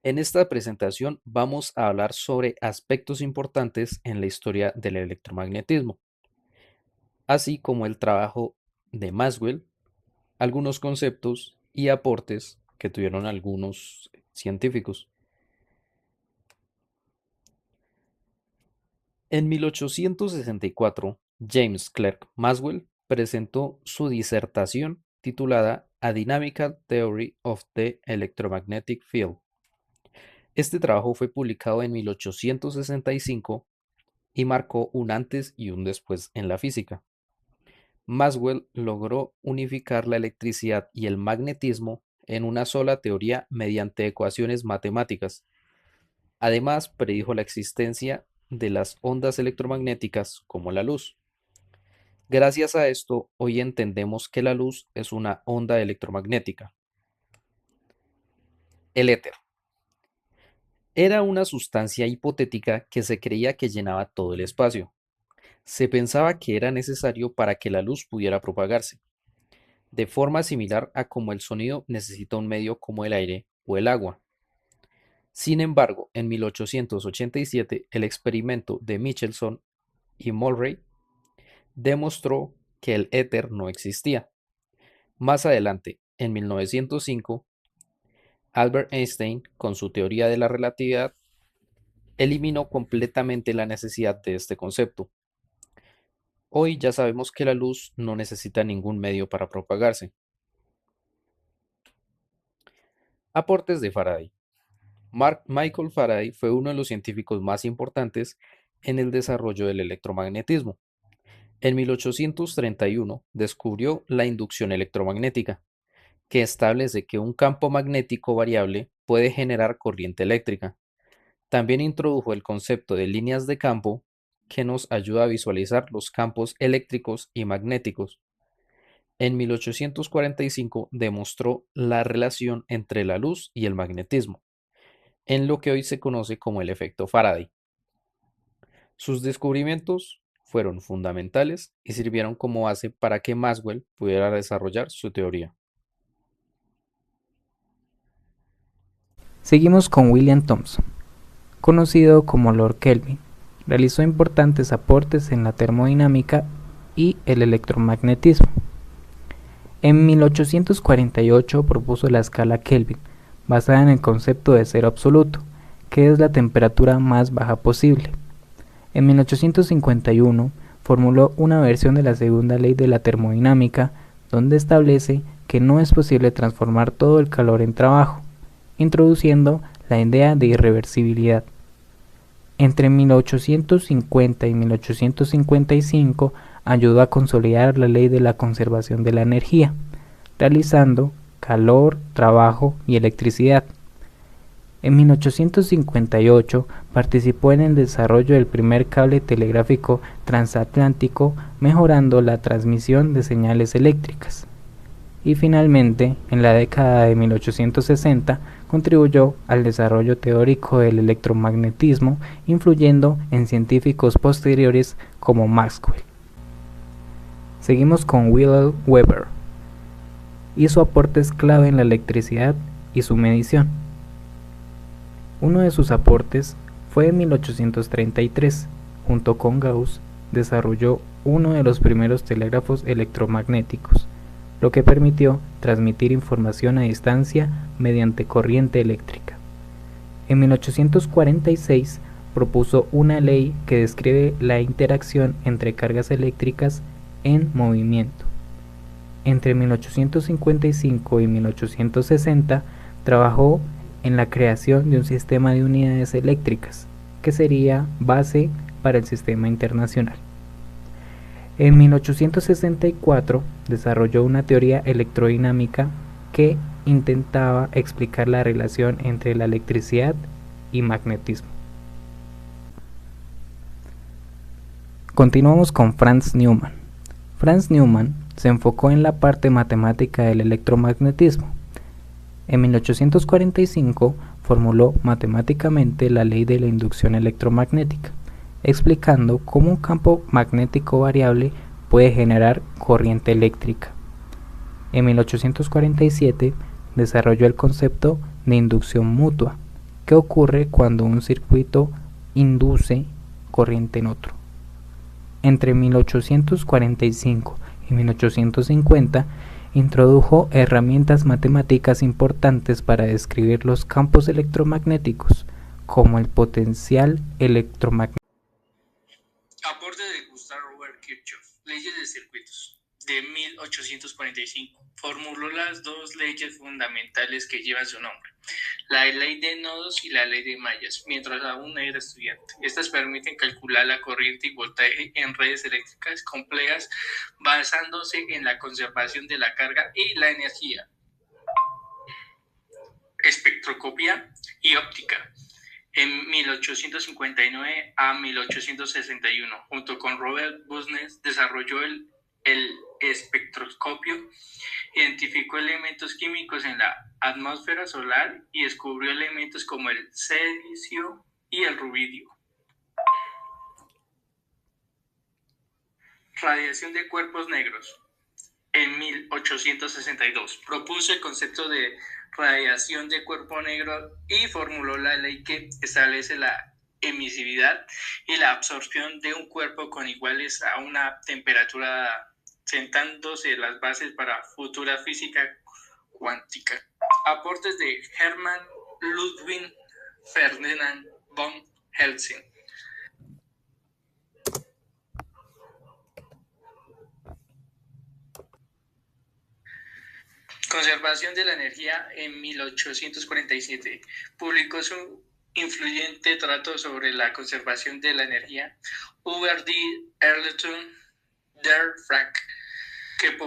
En esta presentación vamos a hablar sobre aspectos importantes en la historia del electromagnetismo, así como el trabajo de Maxwell, algunos conceptos y aportes que tuvieron algunos científicos. En 1864, James Clerk Maxwell presentó su disertación titulada A Dynamical Theory of the Electromagnetic Field. Este trabajo fue publicado en 1865 y marcó un antes y un después en la física. Maxwell logró unificar la electricidad y el magnetismo en una sola teoría mediante ecuaciones matemáticas. Además, predijo la existencia de las ondas electromagnéticas como la luz. Gracias a esto, hoy entendemos que la luz es una onda electromagnética. El éter era una sustancia hipotética que se creía que llenaba todo el espacio. Se pensaba que era necesario para que la luz pudiera propagarse, de forma similar a como el sonido necesita un medio como el aire o el agua. Sin embargo, en 1887, el experimento de Michelson y Murray demostró que el éter no existía. Más adelante, en 1905, Albert Einstein, con su teoría de la relatividad, eliminó completamente la necesidad de este concepto. Hoy ya sabemos que la luz no necesita ningún medio para propagarse. Aportes de Faraday. Michael Faraday fue uno de los científicos más importantes en el desarrollo del electromagnetismo. En 1831 descubrió la inducción electromagnética, que establece que un campo magnético variable puede generar corriente eléctrica. También introdujo el concepto de líneas de campo, que nos ayuda a visualizar los campos eléctricos y magnéticos. En 1845 demostró la relación entre la luz y el magnetismo, en lo que hoy se conoce como el efecto Faraday. Sus descubrimientos fueron fundamentales y sirvieron como base para que Maxwell pudiera desarrollar su teoría. Seguimos con William Thomson, conocido como Lord Kelvin. Realizó importantes aportes en la termodinámica y el electromagnetismo. En 1848 propuso la escala Kelvin, basada en el concepto de cero absoluto, que es la temperatura más baja posible. En 1851 formuló una versión de la segunda ley de la termodinámica, donde establece que no es posible transformar todo el calor en trabajo, introduciendo la idea de irreversibilidad. Entre 1850 y 1855 ayudó a consolidar la ley de la conservación de la energía, realizando calor, trabajo y electricidad. En 1858 participó en el desarrollo del primer cable telegráfico transatlántico, mejorando la transmisión de señales eléctricas. Y finalmente, en la década de 1860, contribuyó al desarrollo teórico del electromagnetismo, influyendo en científicos posteriores como Maxwell. Seguimos con Wilhelm Weber. Hizo aportes clave en la electricidad y su medición. Uno de sus aportes fue en 1833, junto con Gauss, desarrolló uno de los primeros telégrafos electromagnéticos, lo que permitió transmitir información a distancia mediante corriente eléctrica. En 1846 propuso una ley que describe la interacción entre cargas eléctricas en movimiento. Entre 1855 y 1860 trabajó en la creación de un sistema de unidades eléctricas, que sería base para el sistema internacional. En 1864 desarrolló una teoría electrodinámica que intentaba explicar la relación entre la electricidad y magnetismo. Continuamos con Franz Neumann. Franz Neumann se enfocó en la parte matemática del electromagnetismo. En 1845 formuló matemáticamente la ley de la inducción electromagnética, explicando cómo un campo magnético variable puede generar corriente eléctrica. En 1847 desarrolló el concepto de inducción mutua, ¿Qué ocurre cuando un circuito induce corriente en otro? Entre 1845 y 1850 introdujo herramientas matemáticas importantes para describir los campos electromagnéticos, como el potencial electromagnético. Aporte de Gustav Robert Kirchhoff. Leyes de circuitos. De 1845. Formuló las dos leyes fundamentales que llevan su nombre, la ley de nodos y la ley de mallas, mientras aún era estudiante. Estas permiten calcular la corriente y voltaje en redes eléctricas complejas basándose en la conservación de la carga y la energía. Espectroscopia y óptica. En 1859 a 1861, junto con Robert Bosnes, desarrolló el espectroscopio, identificó elementos químicos en la atmósfera solar y descubrió elementos como el cesio y el rubidio. Radiación de cuerpos negros. En 1862 propuso el concepto de radiación de cuerpo negro y formuló la ley que establece la emisividad y la absorción de un cuerpo con iguales a una temperatura, sentándose las bases para futura física cuántica. Aportes de Hermann Ludwig Ferdinand von Helsing. Conservación de la energía. En 1847 publicó su influyente trato sobre la conservación de la energía, Über die Erhaltung der Frank, que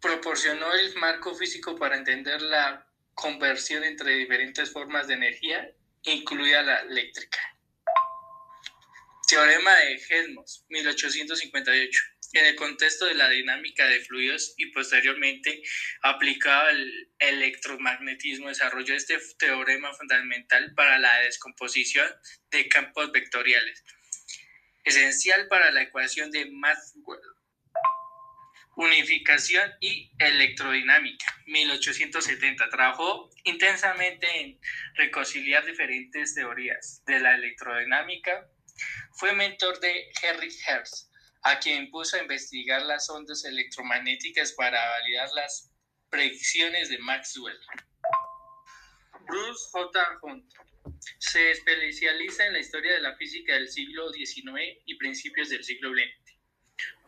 proporcionó el marco físico para entender la conversión entre diferentes formas de energía, incluida la eléctrica. Teorema de Helmholtz, 1858. En el contexto de la dinámica de fluidos y posteriormente aplicado al electromagnetismo, desarrolló este teorema fundamental para la descomposición de campos vectoriales, esencial para la ecuación de Maxwell. Unificación y electrodinámica, 1870. Trabajó intensamente en reconciliar diferentes teorías de la electrodinámica. Fue mentor de Henry Hertz, a quien puso a investigar las ondas electromagnéticas para validar las predicciones de Maxwell. Bruce J. Hunt se especializa en la historia de la física del siglo XIX y principios del siglo XX,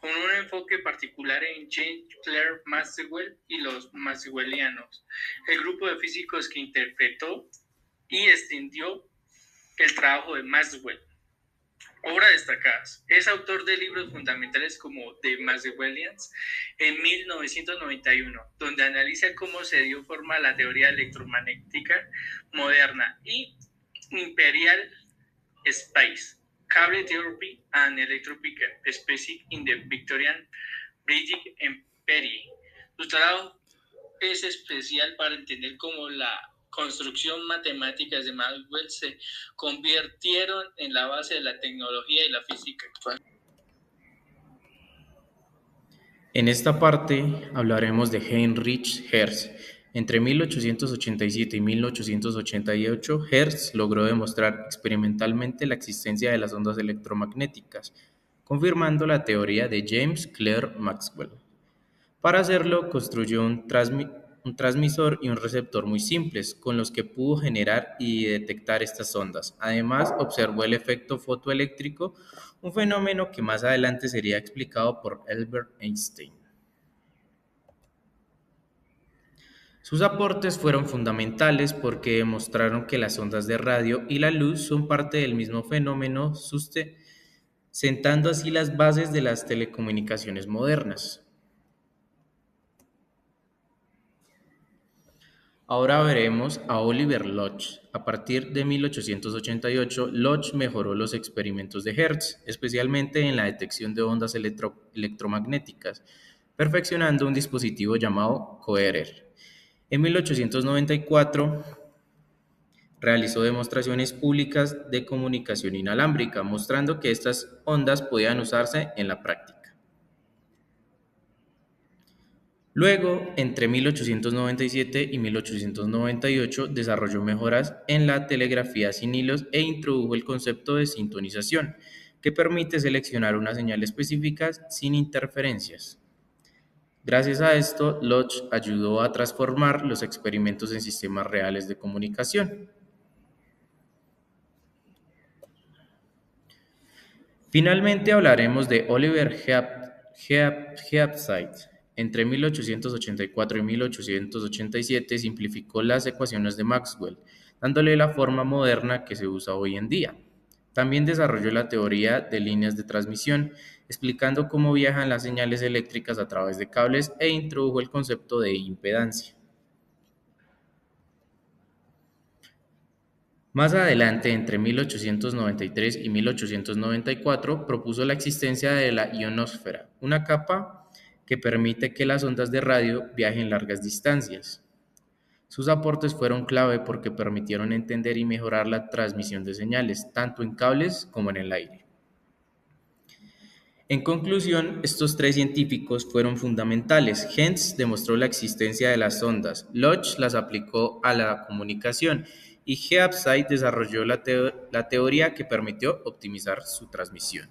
con un enfoque particular en James Clerk Maxwell y los maxwellianos, el grupo de físicos que interpretó y extendió el trabajo de Maxwell. Obras destacadas. Es autor de libros fundamentales como The Maxwellians en 1991, donde analiza cómo se dio forma a la teoría electromagnética moderna, y Imperial Space, Cable Theory and Electropic Space in the Victorian British Empire. Su trabajo es especial para entender cómo la construcción matemáticas de Maxwell se convirtieron en la base de la tecnología y la física actual. En esta parte hablaremos de Heinrich Hertz. Entre 1887 y 1888, Hertz logró demostrar experimentalmente la existencia de las ondas electromagnéticas, confirmando la teoría de James Clerk Maxwell. Para hacerlo, construyó un transmisor y un receptor muy simples, con los que pudo generar y detectar estas ondas. Además, observó el efecto fotoeléctrico, un fenómeno que más adelante sería explicado por Albert Einstein. Sus aportes fueron fundamentales porque demostraron que las ondas de radio y la luz son parte del mismo fenómeno, sentando así las bases de las telecomunicaciones modernas. Ahora veremos a Oliver Lodge. A partir de 1888, Lodge mejoró los experimentos de Hertz, especialmente en la detección de ondas electromagnéticas, perfeccionando un dispositivo llamado coherer. En 1894, realizó demostraciones públicas de comunicación inalámbrica, mostrando que estas ondas podían usarse en la práctica. Luego, entre 1897 y 1898, desarrolló mejoras en la telegrafía sin hilos e introdujo el concepto de sintonización, que permite seleccionar una señal específica sin interferencias. Gracias a esto, Lodge ayudó a transformar los experimentos en sistemas reales de comunicación. Finalmente hablaremos de Oliver Heathside. Entre 1884 y 1887 simplificó las ecuaciones de Maxwell, dándole la forma moderna que se usa hoy en día. También desarrolló la teoría de líneas de transmisión, explicando cómo viajan las señales eléctricas a través de cables e introdujo el concepto de impedancia. Más adelante, entre 1893 y 1894, propuso la existencia de la ionosfera, una capa que permite que las ondas de radio viajen largas distancias. Sus aportes fueron clave porque permitieron entender y mejorar la transmisión de señales, tanto en cables como en el aire. En conclusión, estos tres científicos fueron fundamentales. Hens demostró la existencia de las ondas, Lodge las aplicó a la comunicación y Heaviside desarrolló la teoría que permitió optimizar su transmisión.